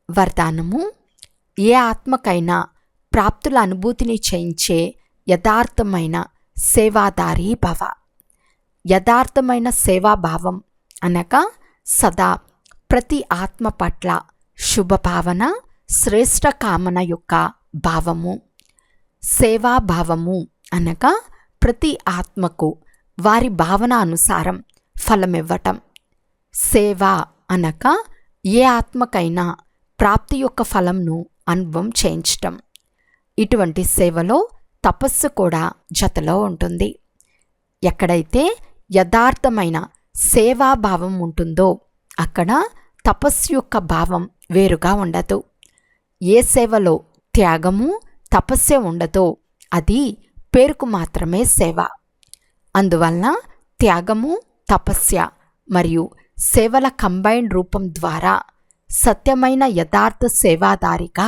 వరదానము: ఏ ఆత్మకైనా ప్రాప్తుల అనుభూతిని చేయించే యథార్థమైన సేవాదారీ భవ. యథార్థమైన సేవాభావం అనగా సదా ప్రతి ఆత్మ పట్ల శుభభావన, శ్రేష్ఠ కామన యొక్క భావము. సేవాభావము అనగా ప్రతి ఆత్మకు వారి భావన అనుసారం ఫలమివ్వటం. సేవ అనగా ఏ ఆత్మకైనా ప్రాప్తి యొక్క ఫలంను అనుభవం చేయించటం. ఇటువంటి సేవలో తపస్సు కూడా జతలో ఉంటుంది. ఎక్కడైతే యథార్థమైన సేవాభావం ఉంటుందో అక్కడ తపస్సు యొక్క భావం వేరుగా ఉండదు. ఏ సేవలో త్యాగము, తపస్సే ఉండదో అది పేరుకు మాత్రమే సేవ. అందువలన త్యాగము, తపస్య మరియు సేవల కంబైన్డ్ రూపం ద్వారా సత్యమైన యథార్థ సేవాదారిగా